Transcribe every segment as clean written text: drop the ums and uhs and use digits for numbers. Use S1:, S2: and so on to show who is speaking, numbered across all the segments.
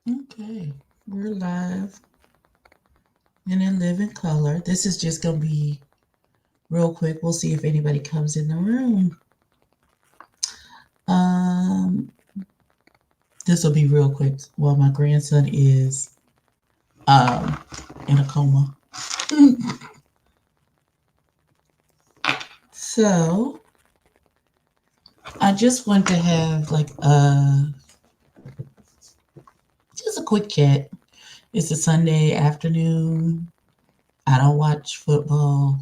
S1: Okay, we're live and in living color. This is just gonna be real quick. We'll see if anybody comes in the room. Um, this will be real quick while my grandson is um in a coma. So I just want to have like just a quick chat. It's a Sunday afternoon. I don't watch football.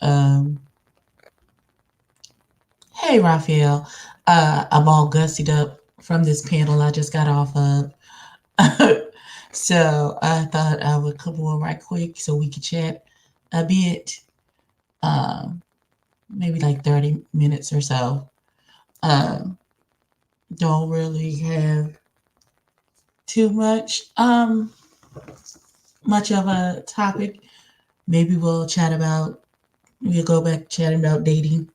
S1: Um, hey Raphael, I'm all gussied up from this panel I just got off of. So I thought I would come on right quick so we could chat a bit, um, maybe like 30 minutes or so. Um, don't really have too much of a topic. Maybe we'll go back chatting about dating.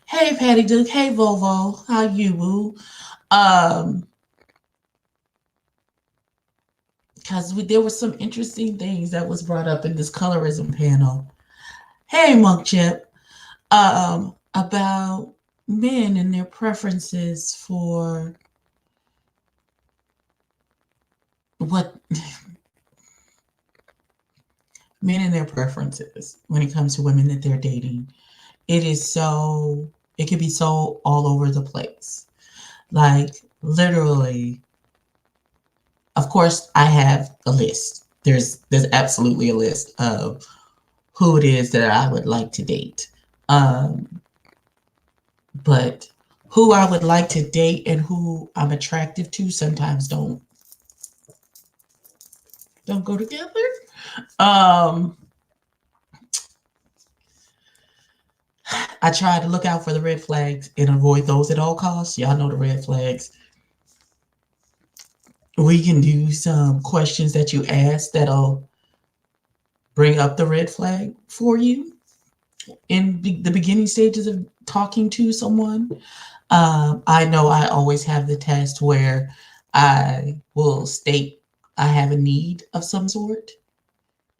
S1: Hey Patty Duke, hey Volvo, how you boo? Um, because there were some interesting things that was brought up in this colorism panel. Hey Monk Chip, about men and their preferences for what men and their preferences when it comes to women that they're dating. It is so it can be so all over the place. Like literally, of course, I have a list. There's absolutely a list of who it is that I would like to date. Um, but who I would like to date and who I'm attractive to sometimes don't go together. Um, I try to look out for the red flags and avoid those at all costs. Y'all know the red flags. We can do some questions that you ask that'll bring up the red flag for you in the beginning stages of talking to someone. I know I always have the test where I will state I have a need of some sort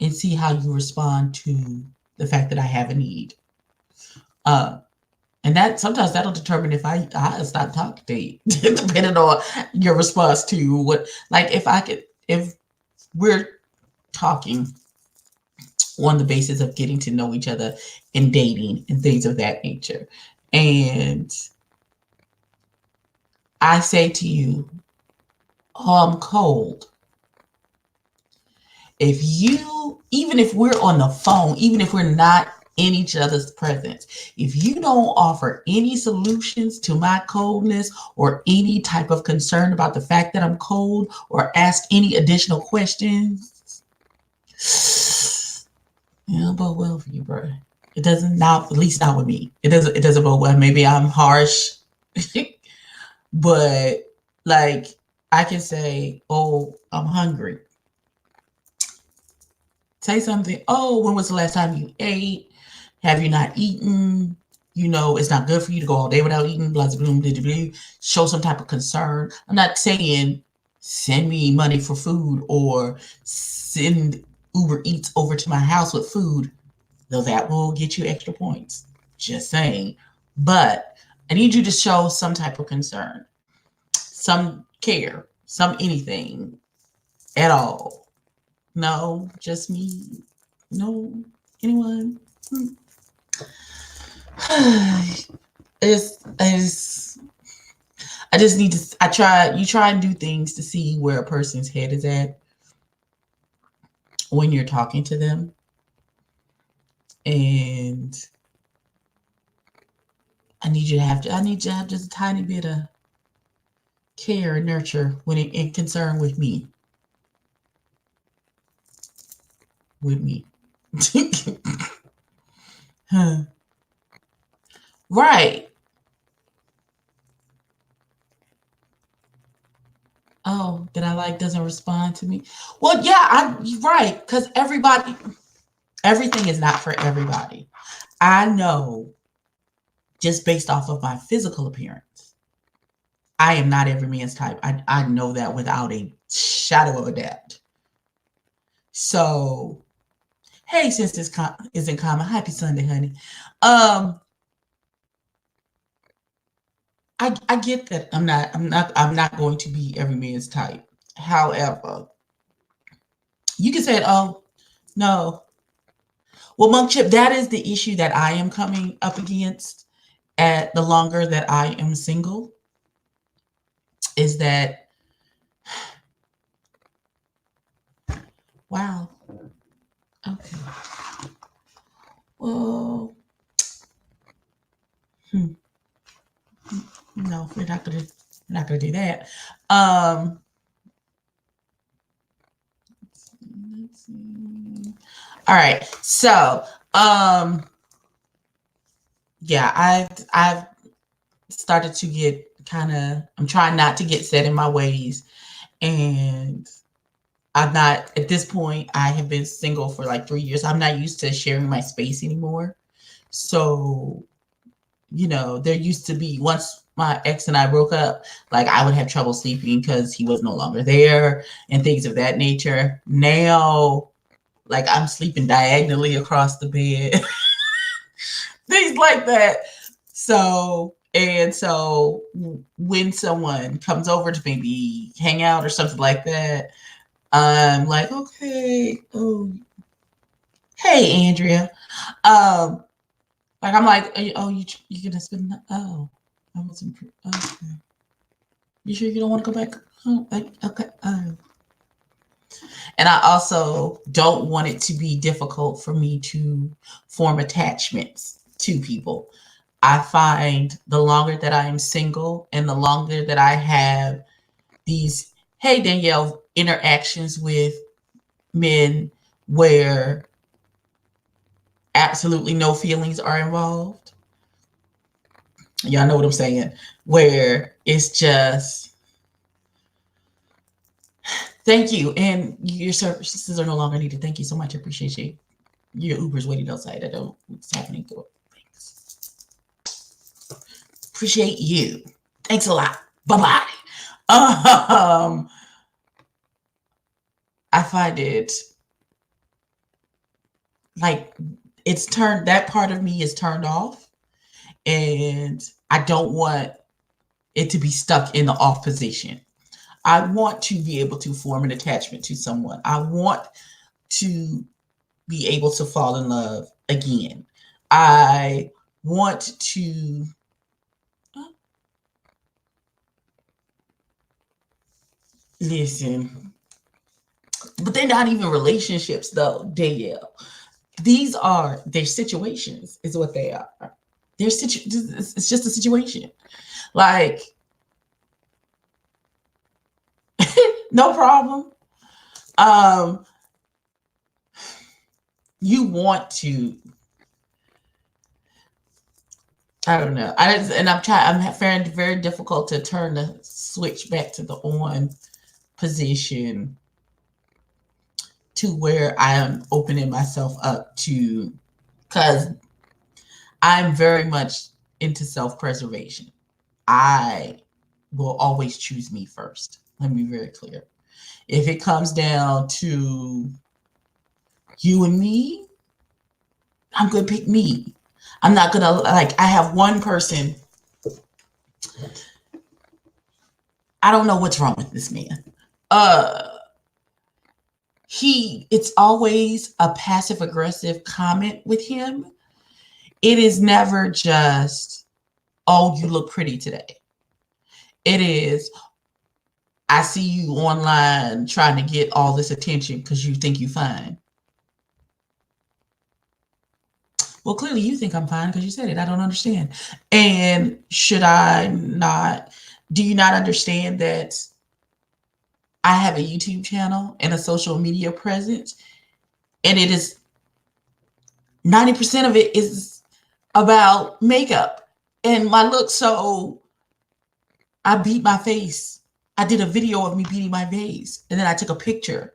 S1: and see how you respond to the fact that I have a need. Uh, and that sometimes that'll determine if I stop talking to you, depending on your response to what. Like if we're talking on the basis of getting to know each other and dating and things of that nature, and I say to you, "Oh, I'm cold." If you, even if we're on the phone, even if we're not in each other's presence, if you don't offer any solutions to my coldness or any type of concern about the fact that I'm cold or ask any additional questions, it'll bode well for you, bro. It doesn't, not at least not with me. It doesn't bode well. Maybe I'm harsh, but like I can say, "Oh, I'm hungry." Say something. "Oh, when was the last time you ate? Have you not eaten? You know, it's not good for you to go all day without eating." Blah, blah, blah, blah, blah. Show some type of concern. I'm not saying send me money for food or send Uber Eats over to my house with food, though that will get you extra points. Just saying. But I need you to show some type of concern, some care, some anything at all. No, just me. No, anyone. It's I just need to I try you try and do things to see where a person's head is at when you're talking to them, and I need you to have just a tiny bit of care and nurture when it in concern with me. Huh. Right. Oh, that I like doesn't respond to me. Well, yeah, I right, because everything is not for everybody. I know just based off of my physical appearance. I am not every man's type. I know that without a shadow of a doubt. So, hey, since this is in common, happy Sunday, honey. I get that I'm not going to be every man's type. However, you can say, oh, no. Well, Monk Chip, that is the issue that I am coming up against at the longer that I am single, is that, wow, okay. Well, no, we're not gonna do that. Let's see. All right, so yeah, I've started to get I'm trying not to get set in my ways, and I'm not, at this point, I have been single for like 3 years. I'm not used to sharing my space anymore. So, there used to be, once my ex and I broke up, like I would have trouble sleeping because he was no longer there and things of that nature. Now, like I'm sleeping diagonally across the bed, things like that. So when someone comes over to maybe hang out or something like that, I'm like, okay, oh, hey, Andrea. Like I'm like, oh, you gonna spend? Oh, I wasn't. Okay, you sure you don't want to go back? Oh, okay. And I also don't want it to be difficult for me to form attachments to people. I find the longer that I am single and the longer that I have these, hey, Danielle, interactions with men where absolutely no feelings are involved. Y'all know what I'm saying? Where it's just, thank you. And your services are no longer needed. Thank you so much. I appreciate you. Your Uber's waiting outside. I don't know what's happening. Thanks. Appreciate you. Thanks a lot. Bye-bye. I find it like that part of me is turned off, and I don't want it to be stuck in the off position. I want to be able to form an attachment to someone. I want to be able to fall in love again. I want to listen, but they're not even relationships though, Danielle. They're situations, is what they are. It's just a situation. Like, no problem. You want to, I don't know. I'm finding it very difficult to turn the switch back to the on position to where I am opening myself up to, because I'm very much into self-preservation. I will always choose me first. Let me be very clear. If it comes down to you and me, I'm going to pick me. I'm not going to, I have one person. I don't know what's wrong with this man. It's always a passive aggressive comment with him. It is never just, oh, you look pretty today. It is, I see you online trying to get all this attention because you think you're fine. Well, clearly you think I'm fine because you said it. I don't understand. And do you not understand that I have a YouTube channel and a social media presence, and it is 90% of it is about makeup and my look. So I beat my face. I did a video of me beating my face, and then I took a picture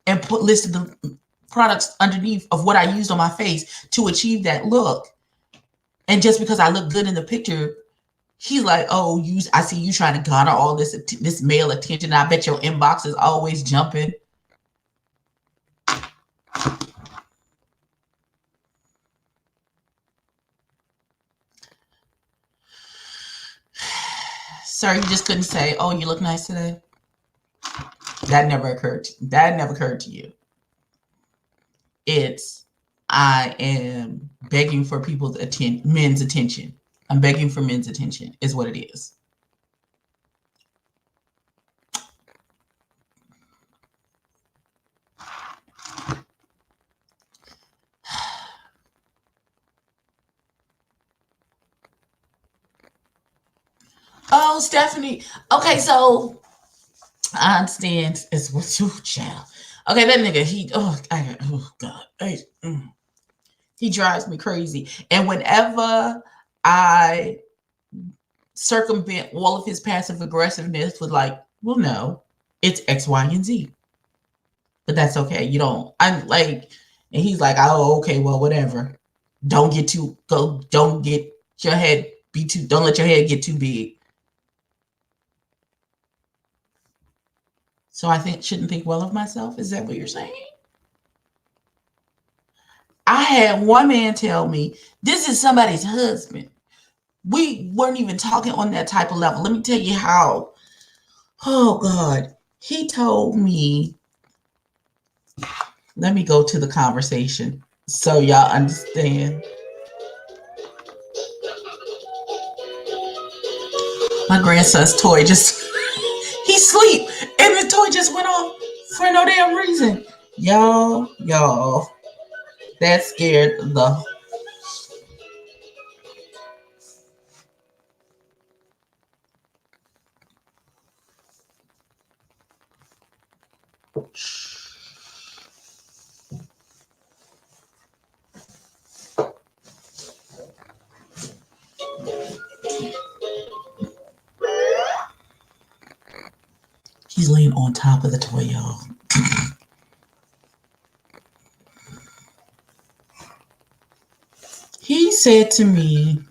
S1: and listed the products underneath of what I used on my face to achieve that look. And just because I look good in the picture He's like, oh, I see you trying to garner all this male attention. I bet your inbox is always jumping. Sir, you just couldn't say, oh, you look nice today? That never occurred to you. It's, I am begging for men's attention. I'm begging for men's attention is what it is. Oh, Stephanie. Okay, so I understand. It's what you, child. Okay, that nigga, oh God. He drives me crazy. And whenever I circumvent all of his passive aggressiveness with like, well, no, it's X, Y, and Z. But that's okay. You don't, I'm like, and he's like, oh, okay, well, whatever. Don't let your head get too big. So I shouldn't think well of myself. Is that what you're saying? I had one man tell me, this is somebody's husband. We weren't even talking on that type of level. Let me tell you how. Oh, God. He told me, let me go to the conversation so y'all understand. My grandson's toy just, he sleep, and the toy just went off for no damn reason. Y'all, that scared the... He's laying on top of the toy, y'all. He said to me,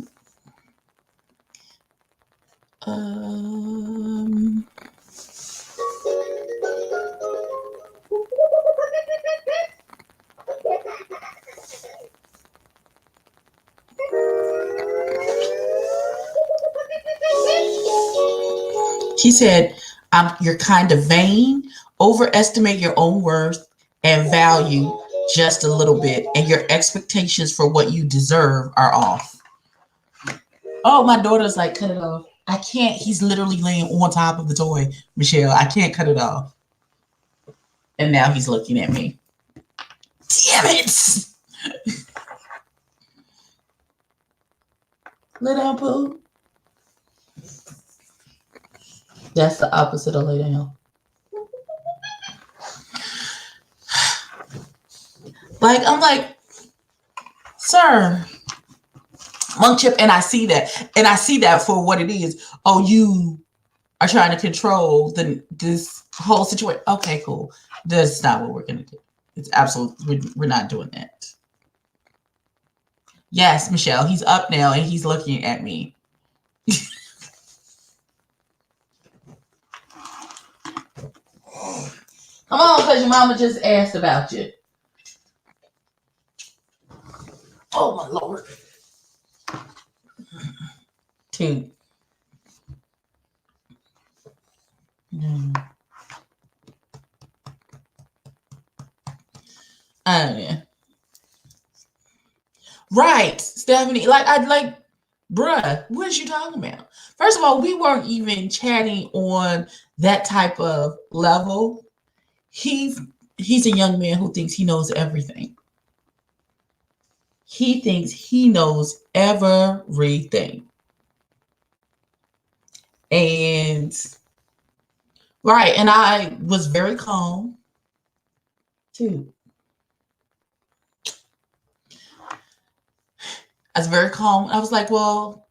S1: he said, you're kind of vain, overestimate your own worth and value just a little bit, and your expectations for what you deserve are off. Oh, my daughter's like, cut it off. I can't. He's literally laying on top of the toy, Michelle. I can't cut it off. And now he's looking at me. Damn it! Lay down, Pooh. That's the opposite of lay down. Like, I'm like, sir, Monk Chip, and I see that. And I see that for what it is. Oh, you are trying to control this whole situation. Okay, cool. That's not what we're going to do. It's absolutely, we're not doing that. Yes, Michelle, he's up now and he's looking at me. Come on, because your mama just asked about you. Oh, my Lord. Two. Yeah. Right, Stephanie. Bruh, what is you talking about? First of all, we weren't even chatting on that type of level. He's a young man who thinks he knows everything. He thinks he knows everything. And right, and I was very calm too. I was very calm. I was like, well,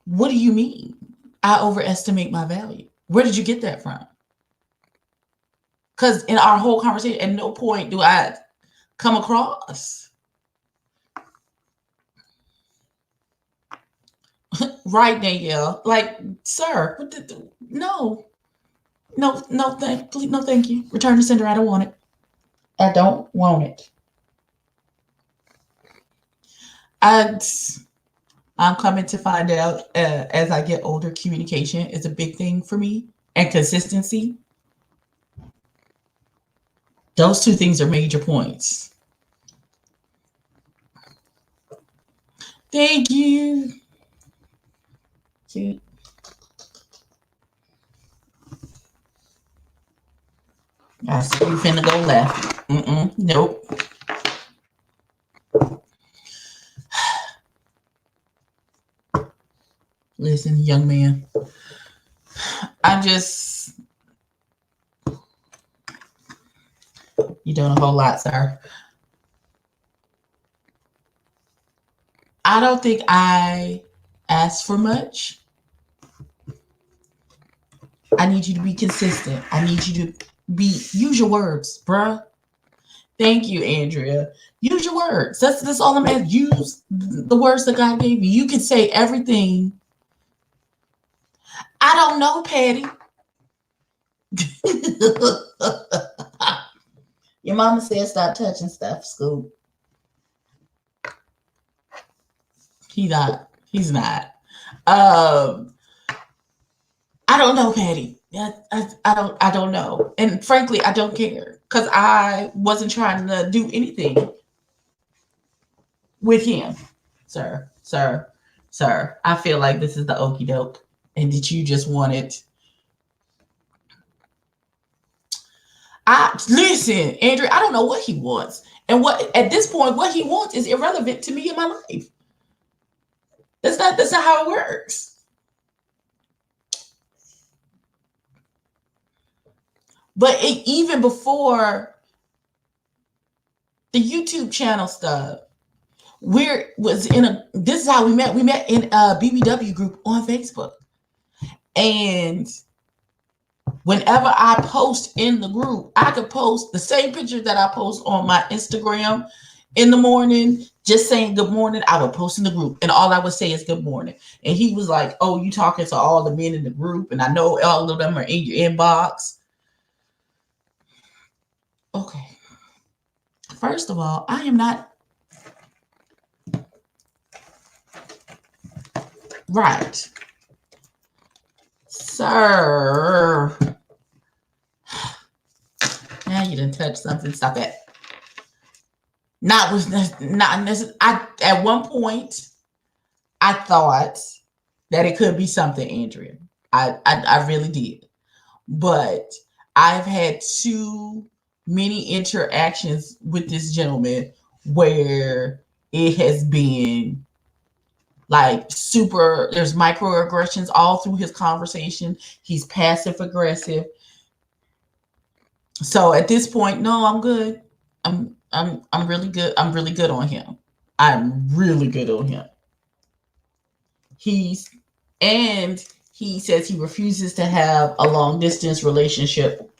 S1: what do you mean? I overestimate my value. Where did you get that from? Because in our whole conversation, at no point do I come across. Right, Danielle. Like, sir, no, please, no, thank you. Return to sender. I don't want it. I don't want it. I, I'm coming to find out as I get older, communication is a big thing for me, and consistency. Those two things are major points. Thank you. See, I see you finna go left. Nope. Listen, young man, I just, you doing a whole lot, sir. I don't think I asked for much. I need you to be consistent. I need you to use your words, bruh. Thank you, Andrea. Use your words. That's all I'm asking. Use the words that God gave you. You can say everything. I don't know, Patty. Your mama said stop touching stuff, Scoop. He's not. He's not. Um, I don't know, Patty. I don't know. And frankly, I don't care because I wasn't trying to do anything with him, sir. I feel like this is the okey doke, and that you just wanted. I listen, Andrew. I don't know what he wants, and what at this point, what he wants is irrelevant to me in my life. That's not how it works. But even before the YouTube channel stuff, we're was in a. This is how we met. We met in a BBW group on Facebook, and whenever I post in the group, I could post the same picture that I post on my Instagram in the morning, just saying good morning. I would post in the group, and all I would say is good morning. And he was like, "Oh, you talking to all the men in the group?" And I know all of them are in your inbox. Okay. First of all, I am not right, sir. Now you didn't touch something. Stop it. Not was not necessarily. I at one point I thought that it could be something, Andrea. I really did, but I've had too many interactions with this gentleman where it has been like super. There's microaggressions all through his conversation. He's passive aggressive. So at this point, no, I'm good. I'm really good. I'm really good on him. I'm really good on him. He's and he says he refuses to have a long distance relationship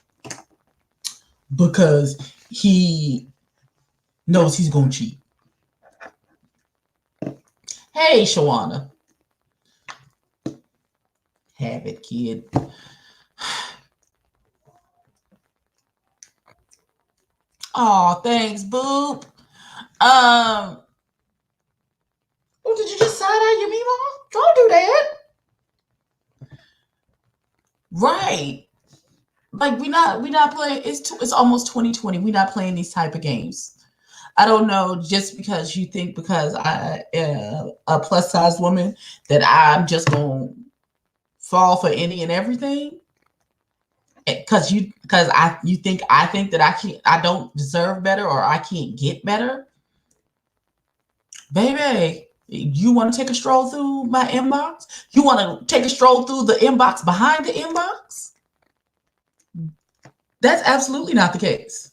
S1: because he knows he's gonna cheat. Hey, Shawana. Have it, kid. Oh, thanks, Boop. Oh, did you just side eye your meatball? Don't do that. Right. Like we not playing. It's almost 2020. We're not playing these type of games. I don't know. Just because you think because I am a plus size woman that I'm just gonna fall for any and everything. Because I think that I don't deserve better or I can't get better, baby. You want to take a stroll through my inbox? You want to take a stroll through the inbox behind the inbox? That's absolutely not the case.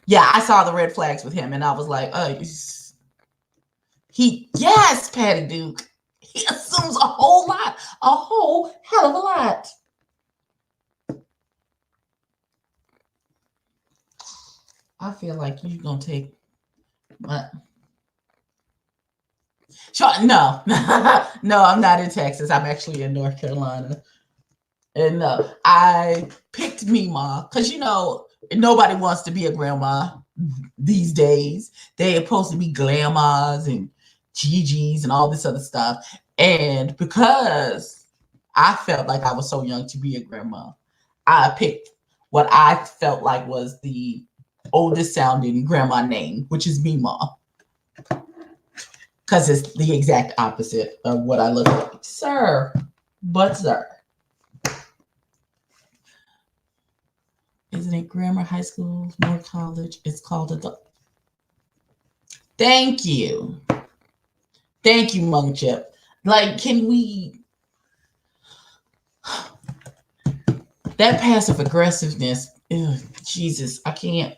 S1: Yeah, I saw the red flags with him, and I was like, oh, yes, Patty Duke. He assumes a whole hell of a lot. I feel like you're gonna take my. Sure, no, no, I'm not in Texas. I'm actually in North Carolina. And I picked Mima because, nobody wants to be a grandma these days. They're supposed to be glamas and Gigi's and all this other stuff. And because I felt like I was so young to be a grandma, I picked what I felt like was the oldest sounding grandma name, which is Mima, because it's the exact opposite of what I look like. Sir, but sir. Isn't it grammar, high school, more college? It's called adult. Thank you. Thank you, Monk Chip. Like, can we that passive aggressiveness, ugh, Jesus, I can't,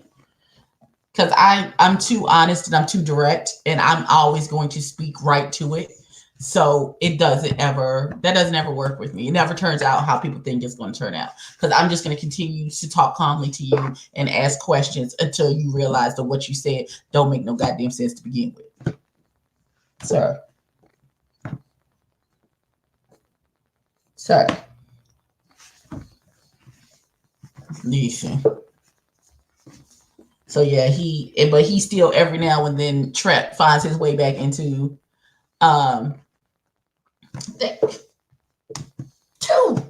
S1: because I'm too honest and I'm too direct, and I'm always going to speak right to it. So that doesn't ever work with me. It never turns out how people think it's going to turn out, because I'm just going to continue to talk calmly to you and ask questions until you realize that what you said don't make no goddamn sense to begin with. Sir. Listen. So yeah, but he still every now and then finds his way back into two.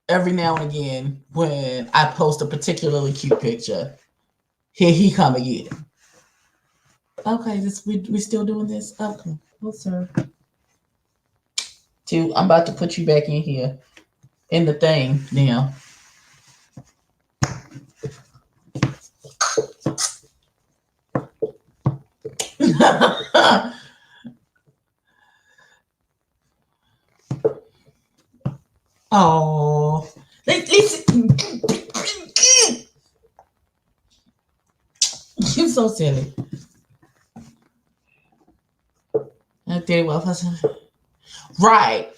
S1: Every now and again when I post a particularly cute picture, here he come again. Okay, we still doing this? Okay. Well, sir. Two, I'm about to put you back in here in the thing now. Oh, listen. You're so silly. Right.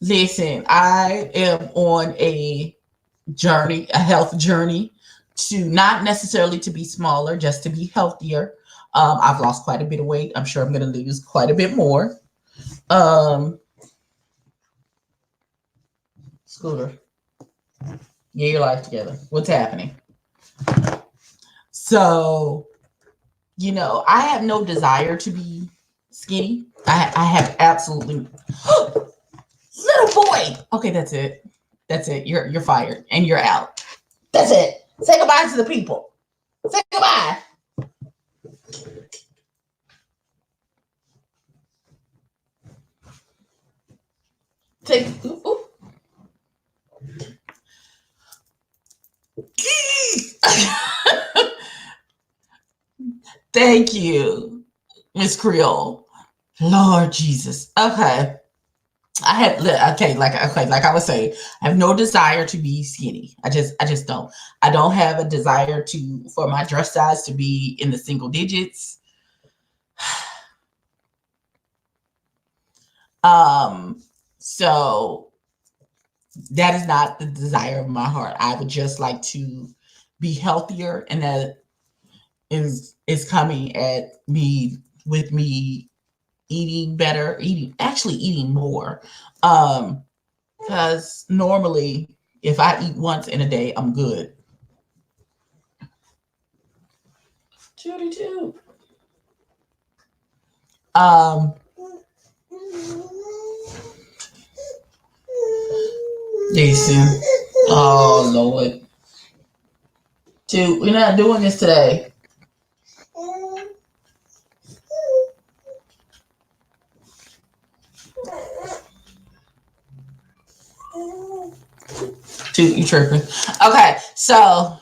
S1: Listen, I am on a health journey, to not necessarily to be smaller, just to be healthier. I've lost quite a bit of weight. I'm sure I'm going to lose quite a bit more. Scooter, get your life together. What's happening? So, I have no desire to be skinny. I have absolutely little boy. Okay, that's it. That's it. You're fired and you're out. That's it. Say goodbye to the people. Say goodbye. Take. Ooh. Thank you, Miss Creole. Lord Jesus. Okay. Like I was saying, I have no desire to be skinny. I just don't. I don't have a desire for my dress size to be in the single digits. So that is not the desire of my heart. I would just like to be healthier, and that is coming at me with me eating better, eating more. Because normally if I eat once in a day, I'm good. Judy too. Listen. Oh Lord. Dude, we're not doing this today. Dude, you tripping. Okay, so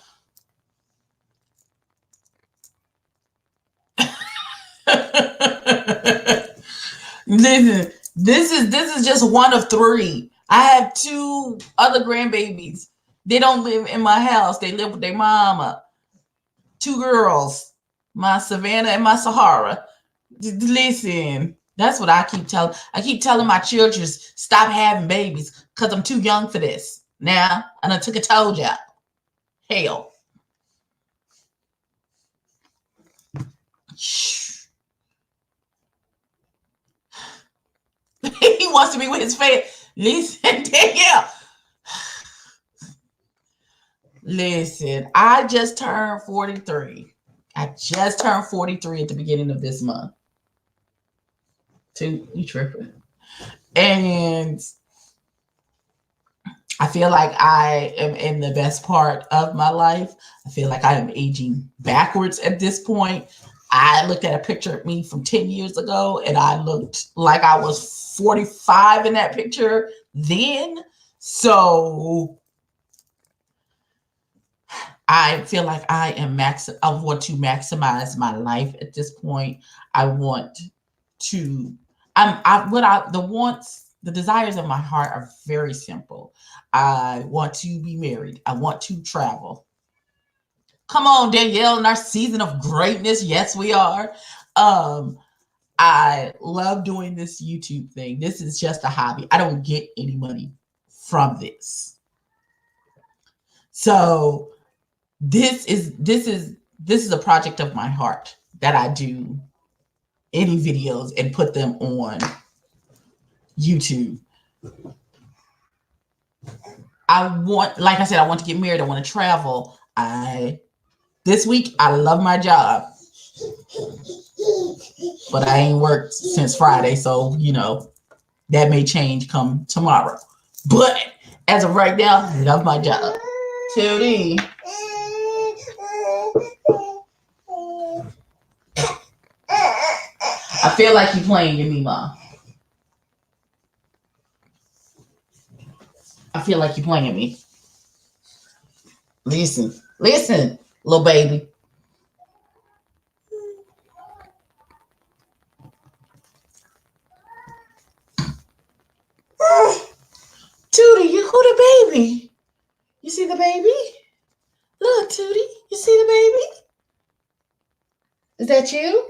S1: listen, this is just one of three. I have two other grandbabies. They don't live in my house. They live with their mama. Two girls, my Savannah and my Sahara. Listen, that's what I keep telling. I keep telling my children, stop having babies because I'm too young for this now. And I took a toe job. Hell. He wants to be with his family. Listen, Danielle. Listen, I just turned 43. I just turned 43 at the beginning of this month. You tripping. And I feel like I am in the best part of my life. I feel like I am aging backwards at this point. I looked at a picture of me from 10 years ago and I looked like I was 45 in that picture then. So I feel like I want to maximize my life at this point. I want to, the desires of my heart are very simple. I want to be married. I want to travel. Come on, Danielle, in our season of greatness. Yes, we are. I love doing this YouTube thing. This is just a hobby. I don't get any money from this. So this is a project of my heart that I do any videos and put them on YouTube. Like I said, I want to get married. I want to travel. This week, I love my job, but I ain't worked since Friday. So, that may change come tomorrow. But as of right now, I love my job. Judy. I feel like you're playing your me, Mom. I feel like you're playing me. Listen, little baby. Tootie, who the baby? You see the baby? Look, Tootie, you see the baby? Is that you?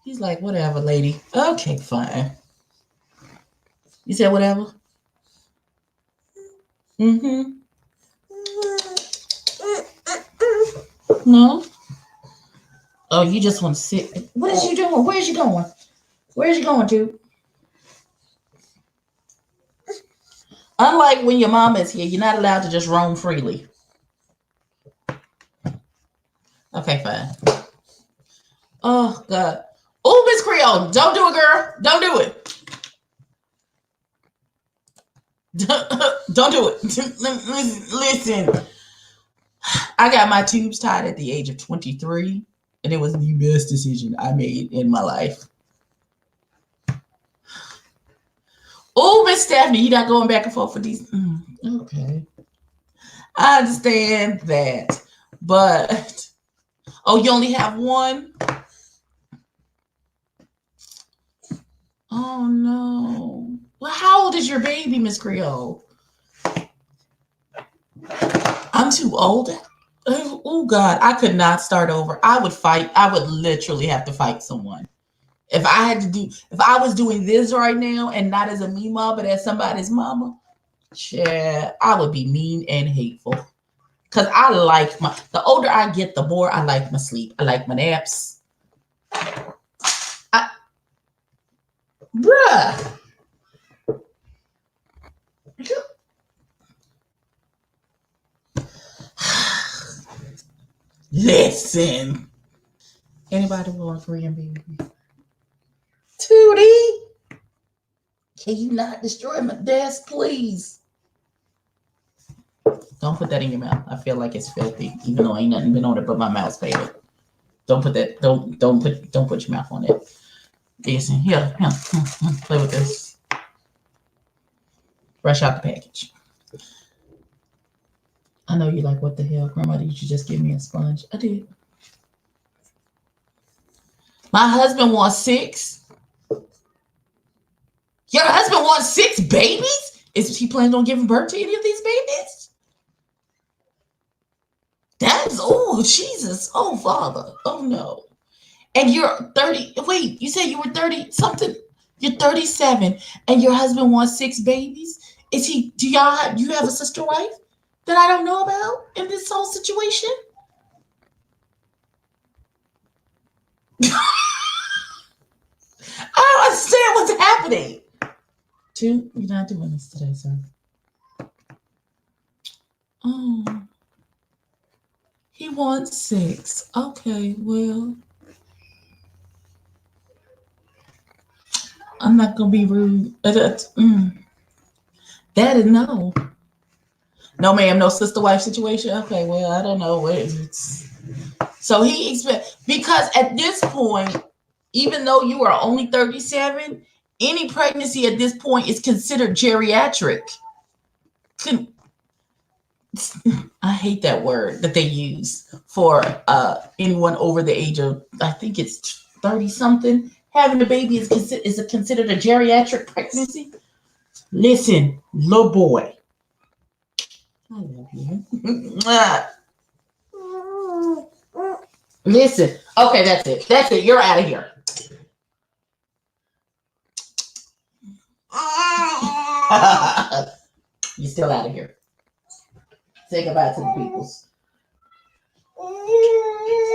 S1: He's like, whatever, lady. Okay, fine. You said whatever? Mm-hmm. No? Oh, you just want to sit. What is you doing? Where's you going? Where's you going, dude? Unlike when your mama is here, you're not allowed to just roam freely. Okay, fine. Oh, God. Oh, Miss Creole, don't do it, girl. Don't do it. Don't do it. Listen, I got my tubes tied at the age of 23, and it was the best decision I made in my life. Oh, Miss Stephanie, you not going back and forth with these. Okay. I understand that. But, you only have one? Oh, no. Well, how old is your baby, Miss Creole? I'm too old. Oh, God, I could not start over. I would fight. I would literally have to fight someone. If I was doing this right now and not as a me mom, but as somebody's mama, I would be mean and hateful. Because the older I get, the more I like my sleep. I like my naps. Bruh. Listen. Anybody want a grandbaby? Tootie, can you not destroy my desk, please? Don't put that in your mouth. I feel like it's filthy, even though ain't nothing been on it but my mouse, baby. Don't put that. Don't put your mouth on it. Listen, here, play with this. Brush out the package. I know you're like, what the hell, Grandma? Did you just give me a sponge? I did. My husband wants 6. Your husband wants 6 babies? Is he planning on giving birth to any of these babies? Jesus. Oh, Father. Oh, no. And you're 30. Wait, you said you were 30 something. You're 37 and your husband wants 6 babies? Do you have a sister wife that I don't know about in this whole situation? I understand what's happening. 2, you're not doing this today, sir. Oh, he wants 6. Okay, well, I'm not gonna be rude. That is no. No, ma'am, no sister wife situation. Okay, well, I don't know. So he expect, because at this point, even though you are only 37, any pregnancy at this point is considered geriatric. I hate that word that they use for anyone over the age of, I think it's 30 something. Having a baby is considered a geriatric pregnancy. Listen, little boy. I love you. Listen. Okay, that's it. That's it. You're out of here. You're still out of here. Say goodbye to the peoples.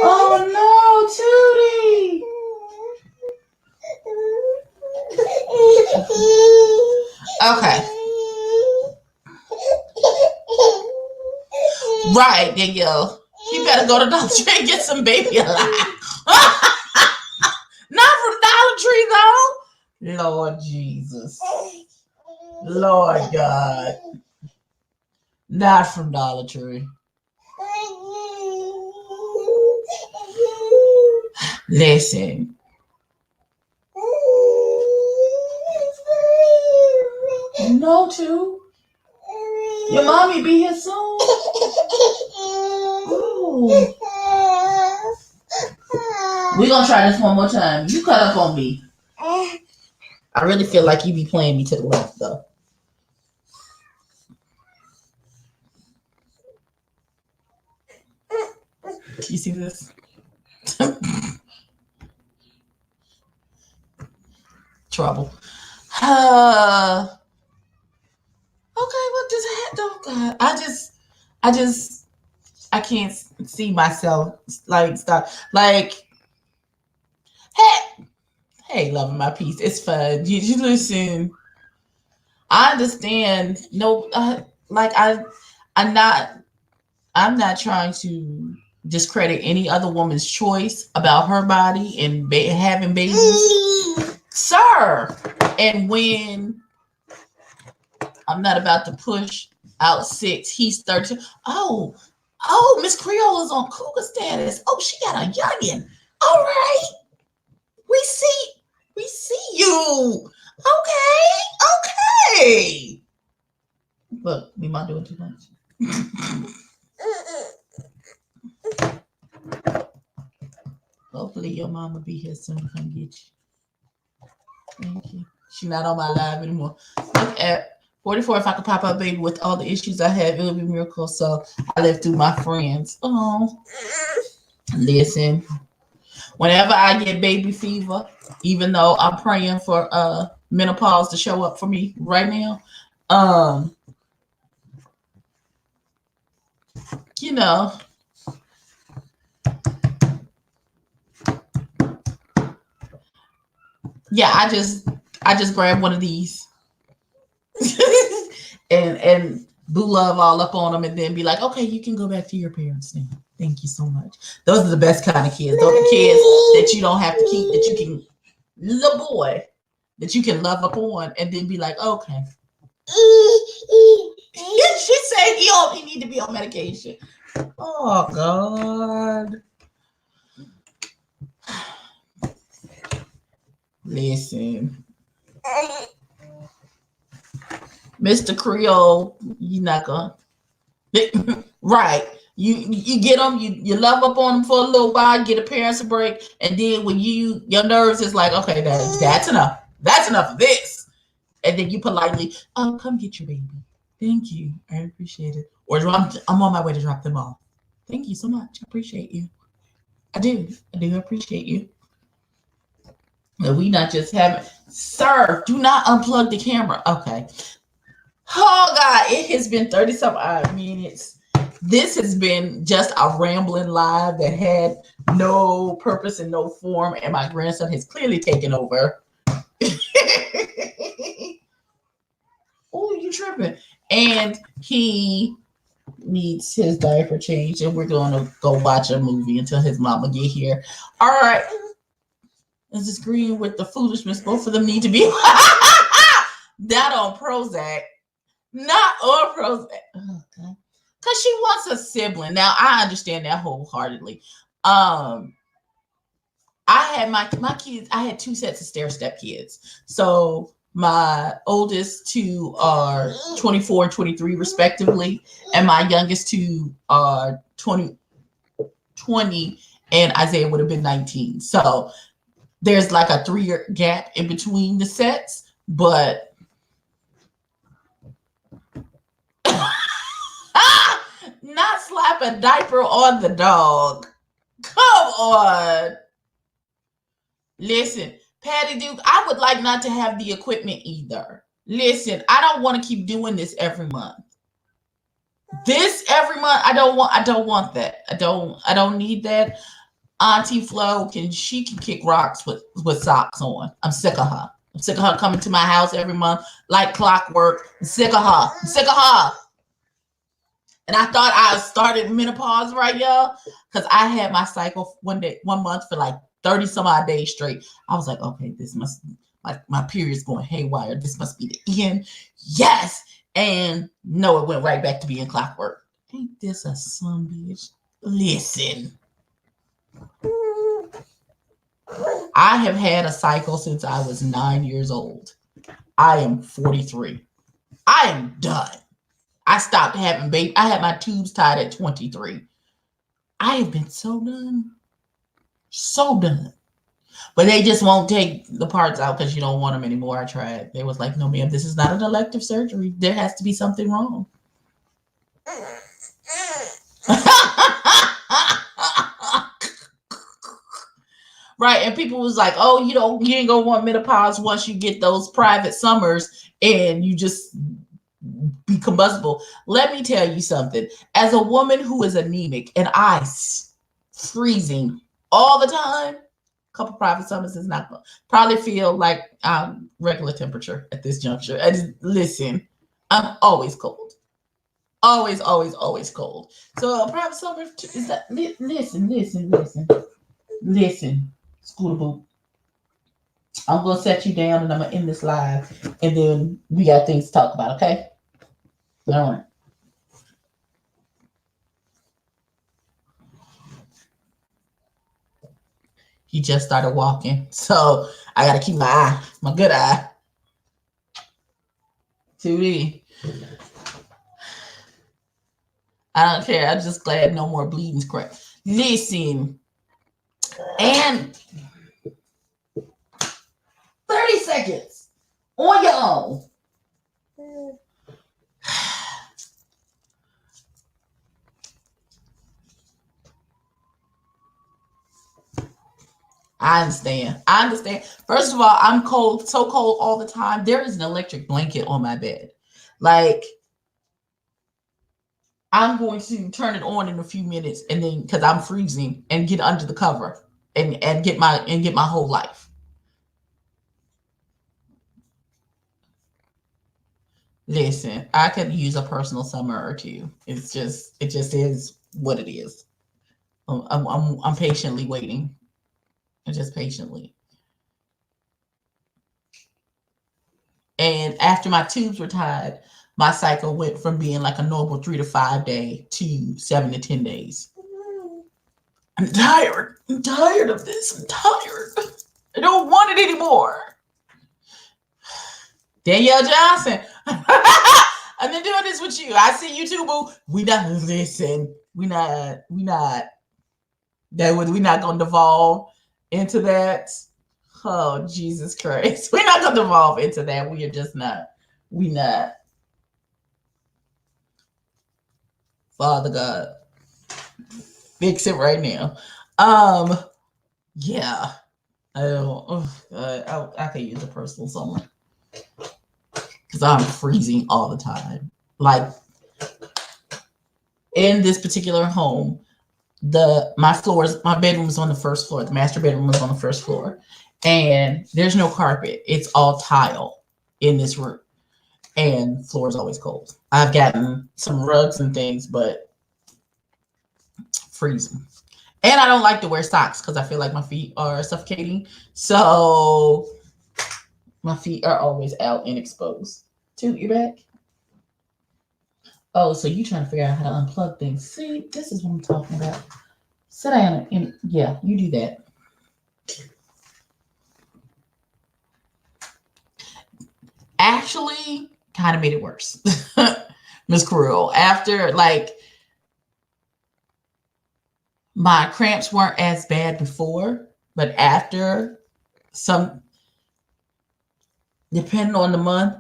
S1: Oh no, Judy. Okay. Right, Danielle. You better go to Dollar Tree and get some Baby Alive. Not from Dollar Tree, though. Lord Jesus. Lord God. Not from Dollar Tree. Listen. No, too. Your mommy be here soon. Ooh. We're gonna try this one more time. You cut up on me. I really feel like you be playing me to the left, though. You see this? Trouble. Okay, what does that do? God, I can't see myself like stop. Like, hey, loving my peace. It's fun. You listen. I understand. No, I'm not trying to discredit any other woman's choice about her body and having babies, sir. And when I'm not about to push out 6, he's 13. Oh, Miss Creole is on cougar status. Oh, she got a youngin'. All right, we see you. Okay. Look, we might doing too much. Hopefully your mama be here soon to come get you. Thank you. She's not on my live anymore. Look at 44. If I could pop up, baby, with all the issues I have, it would be a miracle. So I live through my friends. Oh, listen. Whenever I get baby fever, even though I'm praying for menopause to show up for me right now, you know. Yeah, I just grab one of these and boo love all up on them and then be like, okay, you can go back to your parents now. Thank you so much. Those are the best kind of kids. Those are kids that you don't have to keep, that you can, little boy, that you can love up on and then be like, okay. She said he only need to be on medication. Oh, God. Listen. Mr. Creole, you're not gonna. Right. You get them, you love up on them for a little while, get a parents a break, and then when your nerves is like, okay, that's enough. That's enough of this. And then you politely, come get your baby. Thank you. I appreciate it. Or I'm on my way to drop them off. Thank you so much. I appreciate you. I do appreciate you. And we not just having, sir, do not unplug the camera. Okay. Oh God, it has been 30-some minutes. This has been just a rambling live that had no purpose and no form, and my grandson has clearly taken over. Oh, you tripping. And he needs his diaper changed, and we're gonna go watch a movie until his mama get here. All right. Is this green with the foolishness? Both of them need to be not on Prozac. Not on Prozac. Okay. Because she wants a sibling. Now I understand that wholeheartedly. I had my kids, I had 2 sets of stair-step kids. So my oldest 2 are 24 and 23 respectively, and my youngest 2 are 20, and Isaiah would have been 19. So there's like a 3-year gap in between the sets, but not slap a diaper on the dog. Come on. Listen, Patty Duke, I would like not to have the equipment either. Listen, I don't want to keep doing this every month. This every month, I don't want that. I don't need that. Auntie Flo can kick rocks with socks on. I'm sick of her. I'm sick of her coming to my house every month like clockwork. I'm sick of her. I'm sick of her. And I thought I started menopause, right, y'all? Because I had my cycle one month for like 30 some odd days straight. I was like, okay, this must, my period's going haywire. This must be the end. Yes. And no, it went right back to being clockwork. Ain't this a son bitch? Listen. I have had a cycle since I was 9 years old. I am 43. I am done. I stopped having baby. I had my tubes tied at 23. I have been so done. So done. But they just won't take the parts out because you don't want them anymore. I tried. They was like, no, ma'am, this is not an elective surgery. There has to be something wrong. Right. And people was like, oh, you ain't gonna want menopause once you get those private summers and you just be combustible. Let me tell you something. As a woman who is anemic and freezing all the time, a couple private summers is not gonna probably feel like regular temperature at this juncture. And listen, I'm always cold. Always, always, always cold. So a private summer is that listen. Scooter boot. I'm gonna set you down and I'm gonna end this live, and then we got things to talk about, okay? All right. He just started walking, so I gotta keep my good eye. Judy. I don't care. I'm just glad no more bleeding's correct. Listen, and 30 seconds on your own. I understand. First of all, I'm cold, so cold all the time. There is an electric blanket on my bed. Like, I'm going to turn it on in a few minutes, and then because I'm freezing, and get under the cover and get my whole life. Listen, I could use a personal summer or two. It just is what it is. I'm patiently waiting. Just patiently. And after my tubes were tied, my cycle went from being like a normal 3 to 5 day to 7 to 10 days. I'm tired. I'm tired of this. I'm tired. I don't want it anymore. Danielle Johnson. I've been doing this with you. I see you too, boo. We not gonna devolve into that. Oh, Jesus Christ. We're not gonna devolve into that. We are just not. We not. Father God, fix it right now. Yeah. I don't. I could use a personal summer because I'm freezing all the time. Like in this particular home, my bedroom was on the first floor. The master bedroom was on the first floor, and there's no carpet. It's all tile in this room, and floor is always cold. I've gotten some rugs and things, but freezing. And I don't like to wear socks because I feel like my feet are suffocating. So my feet are always out and exposed. Dude, you back? Oh, so you trying to figure out how to unplug things. See, this is what I'm talking about. Sit down and yeah, you do that. Actually, kind of made it worse. Miss Creole. After, like, my cramps weren't as bad before, but after some, depending on the month,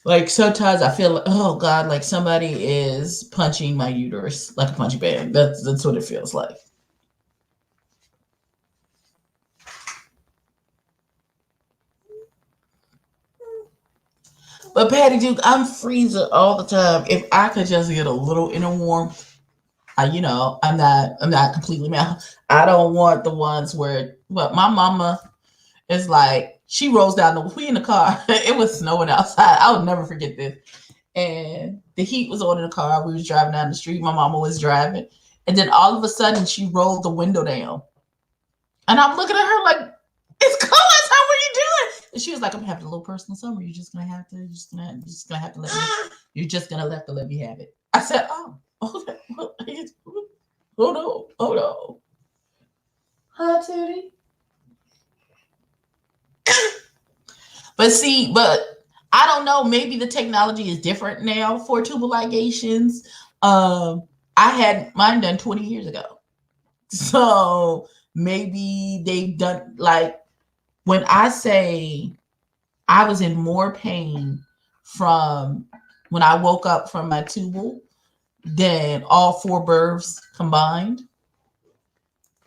S1: like sometimes I feel like, oh God, like somebody is punching my uterus like a punching bag. That's what it feels like. But Patty Duke, I'm freezing all the time. If I could just get a little inner warmth, I'm not completely mad. I don't want the ones where, well, my mama is like, she rolls down we in the car. It was snowing outside. I would never forget this. And the heat was on in the car. We was driving down the street. My mama was driving. And then all of a sudden she rolled the window down. And I'm looking at her like, it's cold as hell. What are you doing? And she was like, I'm having a little personal summer. You're just gonna have to let me have it. I said, oh, okay. Hold on. Hi, Tootie. But I don't know. Maybe the technology is different now for tubal ligations. I had mine done 20 years ago. So maybe they've done, like, when I say I was in more pain from when I woke up from my tubal than all 4 births combined.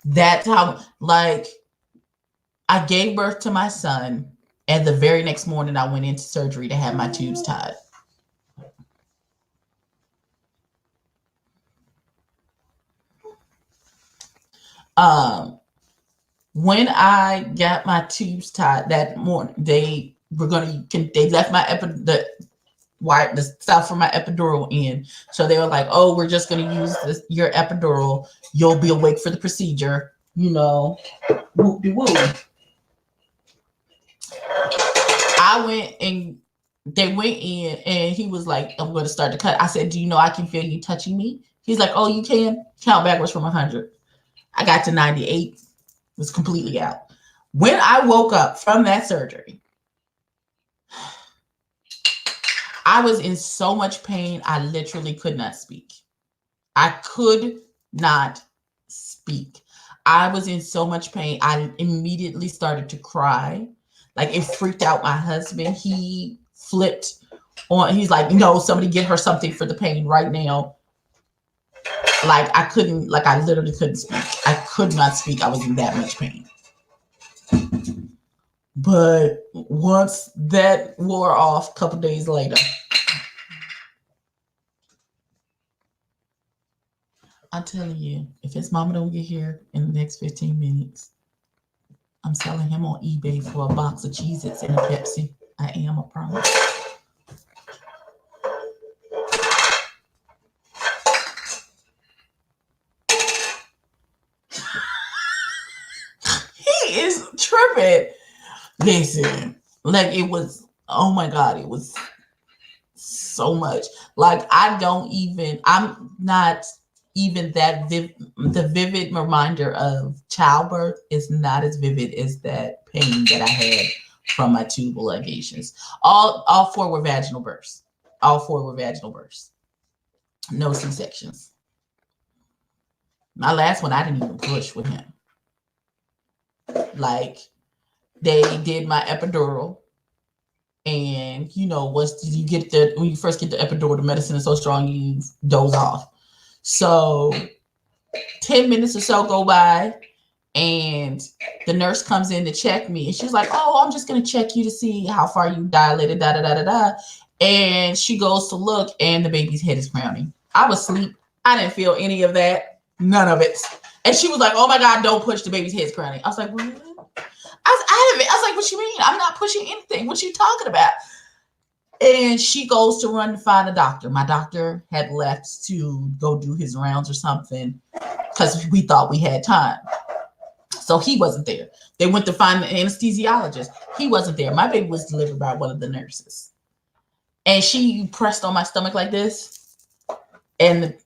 S1: That's how, like, I gave birth to my son, and the very next morning I went into surgery to have my tubes tied. When I got my tubes tied that morning, they left the stuff for my epidural in. So they were like, oh, we're just going to use your epidural. You'll be awake for the procedure. Whoop-de-woo. I went and they went in and he was like, I'm going to start the cut. I said, do you know I can feel you touching me? He's like, oh, you can? Count backwards from 100. I got to 98. Was completely out. When I woke up from that surgery, I was in so much pain, I literally could not speak. I could not speak. I was in so much pain, I immediately started to cry. Like, it freaked out my husband. He flipped on, he's like, no, somebody get her something for the pain right now. Like, I literally couldn't speak. I could not speak. I was in that much pain. But once that wore off, a couple days later, I'm telling you, if his mama don't get here in the next 15 minutes, I'm selling him on eBay for a box of Cheez-Its and a Pepsi. I am, I promise. He is tripping. Listen, like, it was, oh my God, it was so much. Like, I'm not even that the vivid reminder of childbirth is not as vivid as that pain that I had from my tubal ligations. All 4 were vaginal births. All 4 were vaginal births. No C-sections. My last one, I didn't even push with him. Like, they did my epidural, and when you first get the epidural, the medicine is so strong you doze off. So 10 minutes or so go by, and the nurse comes in to check me, and she's like, oh, I'm just going to check you to see how far you dilated, da da da da da. And she goes to look, and the baby's head is crowning. I was asleep. I didn't feel any of that. None of it. And she was like, oh my God, don't push, the baby's head's crowning. I was like, what? I was out of it. I was like, what you mean? I'm not pushing anything. What you talking about? And she goes to run to find a doctor. My doctor had left to go do his rounds or something because we thought we had time. So he wasn't there. They went to find the anesthesiologist. He wasn't there. My baby was delivered by one of the nurses. And she pressed on my stomach like this, and the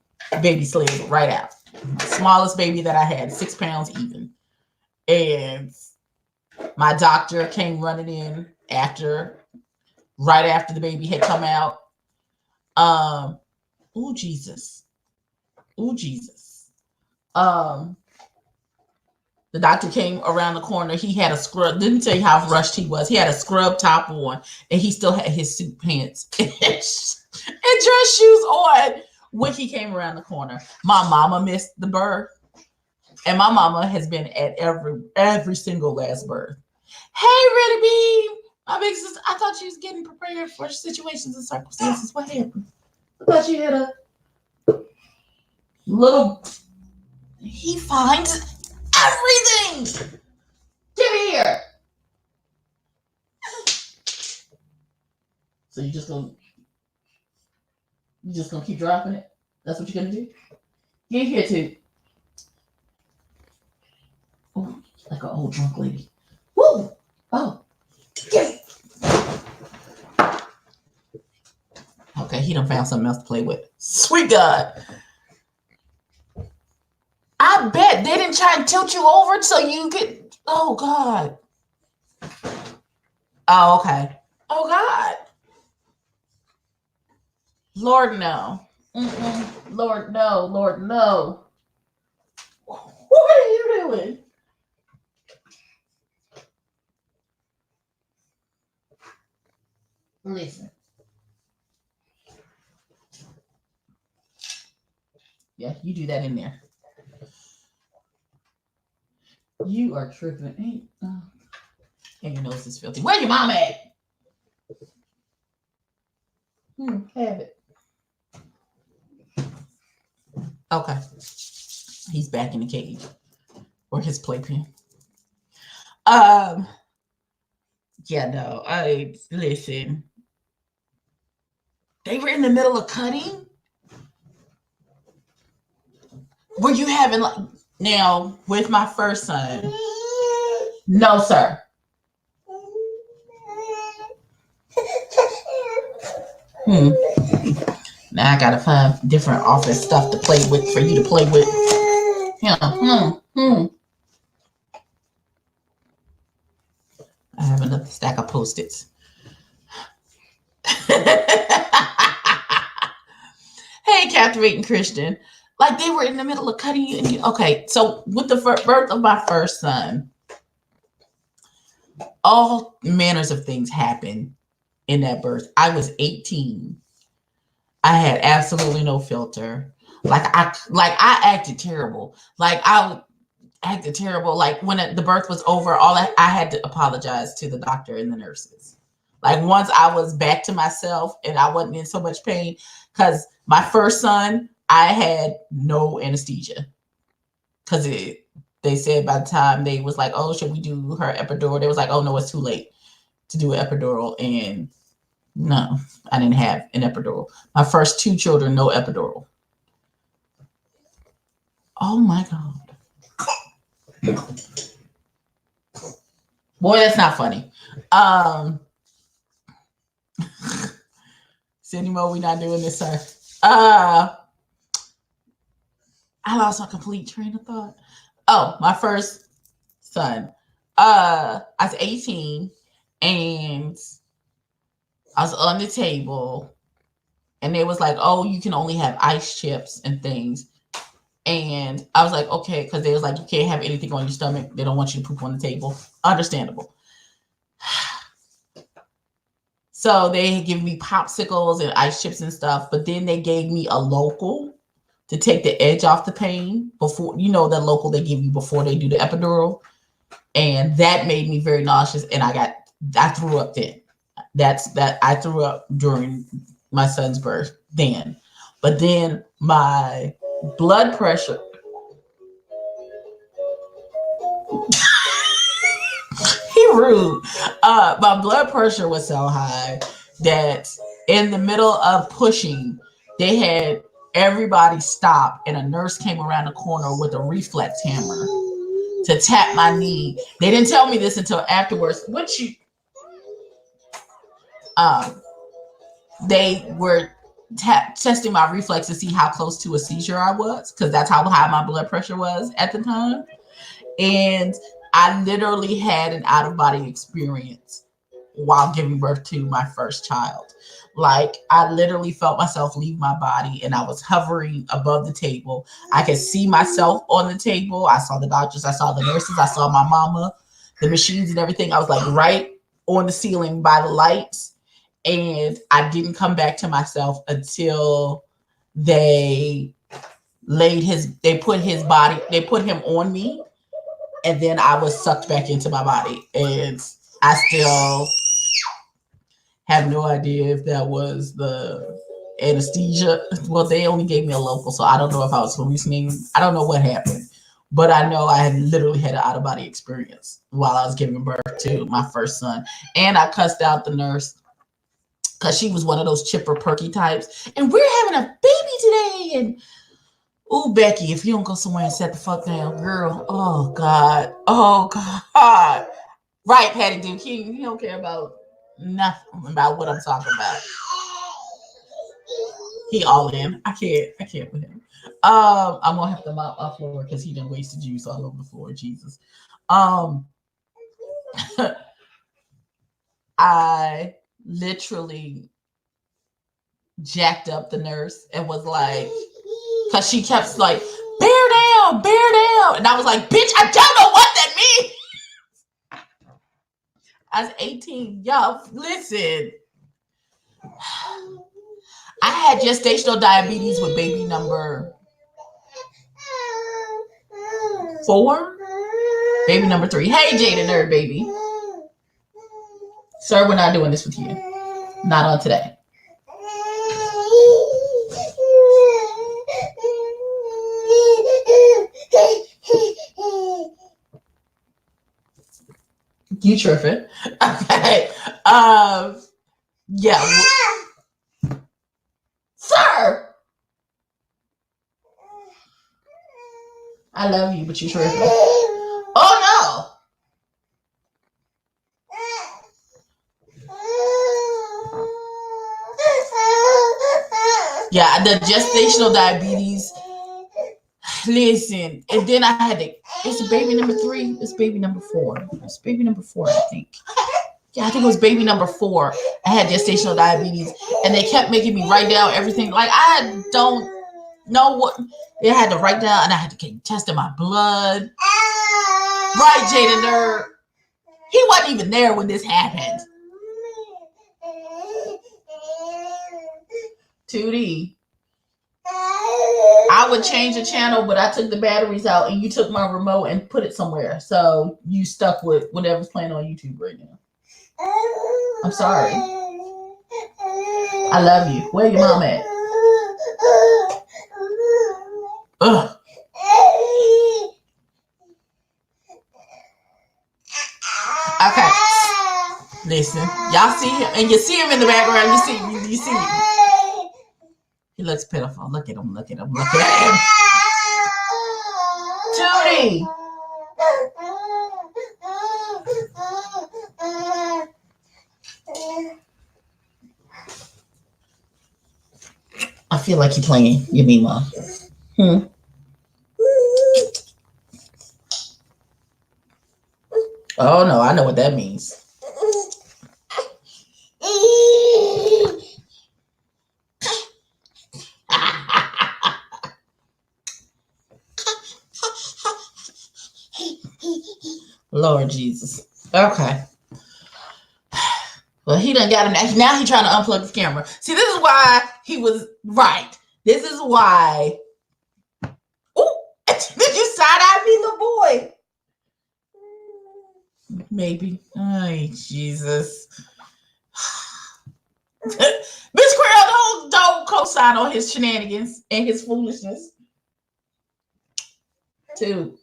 S1: baby slid right out. The smallest baby that I had, 6 pounds even. And my doctor came running in right after the baby had come out. Oh Jesus. The doctor came around the corner. He had a scrub. Didn't tell you how rushed he was. He had a scrub top on, and he still had his suit pants and dress shoes on when he came around the corner. My mama missed the birth, and my mama has been at every single last birth. Hey, Really Beam, my big sister. I thought you was getting prepared for situations and circumstances. What happened? I thought you had a little. He finds everything. Get here. So you just gonna keep dropping it? That's what you're gonna do? Get here too. Oh, like an old drunk lady. Woo! Oh, get it. Okay, he done found something else to play with. Sweet God. I bet they didn't try and tilt you over so you could. Oh God. Oh, okay. Oh God. Lord no. Lord no. Lord no. What are you doing? Listen. Yeah, you do that in there. You are tripping. And your nose is filthy. Where your mom at? Have it. Okay. He's back in the cage. Or his playpen. Yeah, no. Listen. They were in the middle of cutting? Were you having like now with my first son? No, sir. Now I gotta find different office stuff to play with for you to play with. Yeah. I have another stack of Post-its. Hey, Captivating Christian. Like they were in the middle of cutting you. Okay, so with the birth of my first son, all manners of things happened in that birth. I was 18. I had absolutely no filter. Like I acted terrible. Like when the birth was over, I had to apologize to the doctor and the nurses. Like once I was back to myself and I wasn't in so much pain, because my first son, I had no anesthesia. Because they said by the time they was like, oh, should we do her epidural? They was like, oh no, it's too late to do an epidural. And no, I didn't have an epidural. My first 2 children, no epidural. Oh my God. Boy, that's not funny. Cindy Mo, we're not doing this, sir. I lost my complete train of thought. Oh, my first son. I was 18 and I was on the table and they was like, oh, you can only have ice chips and things. And I was like, okay, because they was like, you can't have anything on your stomach. They don't want you to poop on the table. Understandable. So they gave me popsicles and ice chips and stuff, but then they gave me a local to take the edge off the pain before, the local they give you before they do the epidural. And that made me very nauseous. And I threw up then. I threw up during my son's birth then. But then my blood pressure. Rude. My blood pressure was so high that in the middle of pushing, they had everybody stop, and a nurse came around the corner with a reflex hammer to tap my knee. They didn't tell me this until afterwards. Um, they were testing my reflex to see how close to a seizure I was, because that's how high my blood pressure was at the time. And I literally had an out of body experience while giving birth to my first child. Like, I literally felt myself leave my body, and I was hovering above the table. I could see myself on the table. I saw the doctors, I saw the nurses, I saw my mama, the machines and everything. I was like right on the ceiling by the lights. And I didn't come back to myself until they put him on me, and then I was sucked back into my body. And I still have no idea if that was the anesthesia. Well, they only gave me a local, so I don't know if I was hallucinating. I don't know what happened, but I know I had literally had an out of body experience while I was giving birth to my first son. And I cussed out the nurse because she was one of those chipper, perky types. And we're having a baby today. And, ooh, Becky, if you don't go somewhere and set the fuck down, girl. Oh, God. Oh, God. Right, Patty Duke. He don't care about nothing about what I'm talking about. He all in. I can't with him. I'm going to have to mop my floor because he done wasted juice all over the floor. Jesus. I literally jacked up the nurse and was like, because she kept like, bear down. And I was like, bitch, I don't know what that means. I was 18. Y'all, listen. I had gestational diabetes with baby number 4, baby number 3. Hey, Jada Nerd Baby. Sir, we're not doing this with you. Not on today. You tripping. Okay. Yeah. Sir! I love you, but you tripping. Oh, no! Yeah, the gestational diabetes. Listen, and then I had to. It's baby number 3. It's baby number 4. It's baby number 4, I think. Yeah, I think it was baby number 4. I had gestational diabetes, and they kept making me write down everything. Like, I don't know what they had to write down, and I had to keep testing my blood. Right, Jada Nerd. He wasn't even there when this happened. Tootie. I would change the channel, but I took the batteries out, and you took my remote and put it somewhere. So you stuck with whatever's playing on YouTube right now. I'm sorry. I love you. Where your mom at? Ugh. Okay. Listen, y'all see him, and you see him in the background. You see him. He looks pitiful. Look at him. Look at him. Look at him. Judy. I feel like you're playing. You mean, Mom? Oh, no. I know what that means. Lord Jesus. Okay. Well, he done got him. Now he's trying to unplug his camera. See, this is why he was right. This is why. Ooh, did you side-eye me, little boy? Maybe. Ay, Jesus. Miss Creole, don't co-sign on his shenanigans and his foolishness. Too.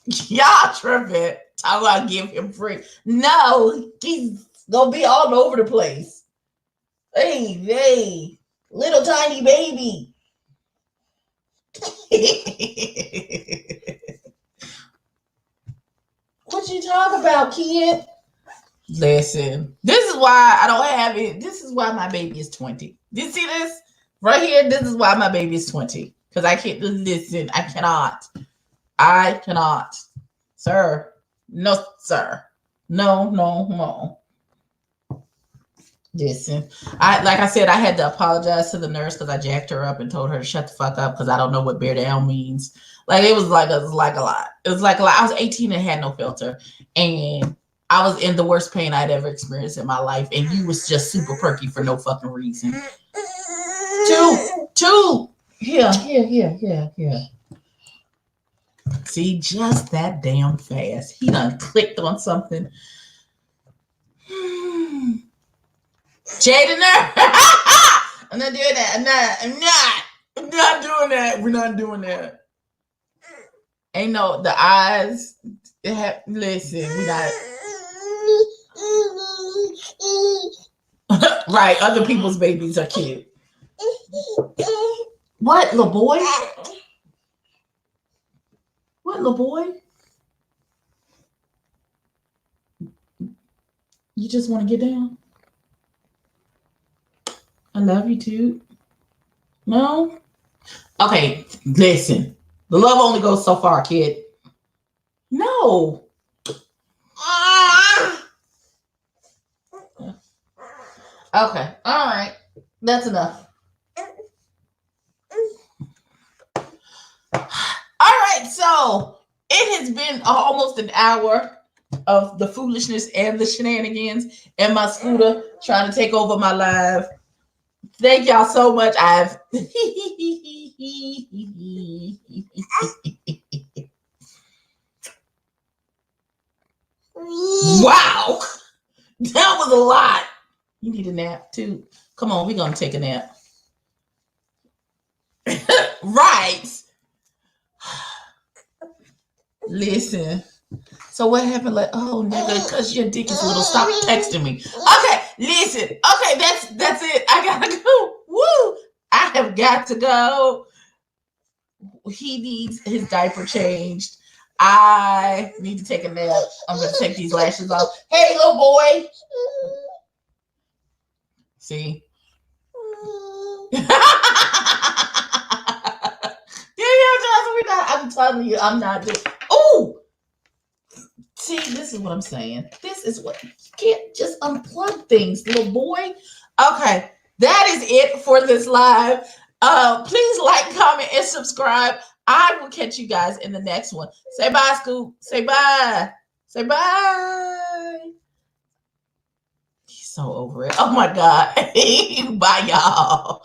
S1: Y'all tripping. Talk about give him free. No, he's gonna be all over the place. Hey, little tiny baby. What you talk about, kid? Listen, this is why I don't have it. This is why my baby is 20. You see this right here? This is why my baby is 20. Because I can't listen. I cannot. Sir. No, sir. No. Listen. Like I said, I had to apologize to the nurse because I jacked her up and told her to shut the fuck up because I don't know what bear down means. Like it was like a lot. It was like a lot. I was 18 and had no filter. And I was in the worst pain I'd ever experienced in my life. And you was just super perky for no fucking reason. Two. Yeah. See, just that damn fast. He done clicked on something. Jaden, I'm not doing that. I'm not doing that. We're not doing that. Ain't no, the eyes. Listen, we not. Right, other people's babies are cute. What, little boy? What, little boy? You just want to get down? I love you too. No? Okay, listen. The love only goes so far, kid. No. Okay, all right. That's enough. All right, so it has been almost an hour of the foolishness and the shenanigans and my scooter trying to take over my life. Thank y'all so much. Wow, that was a lot. You need a nap too. Come on, we're gonna take a nap. Right. Listen. So what happened? Like, oh nigga, cause your dick is little. Stop texting me. Okay, listen. Okay, that's it. I gotta go. Woo! I have got to go. He needs his diaper changed. I need to take a nap. I'm gonna take these lashes off. Hey, little boy. See? I'm telling you, I'm not doing. Oh, see, this is what I'm saying. This is what you can't just unplug things, little boy. Okay, that is it for this live. Please like, comment, and subscribe. I will catch you guys in the next one. Say bye, Scoop. Say bye. Say bye. He's so over it. Oh my God. Bye, y'all.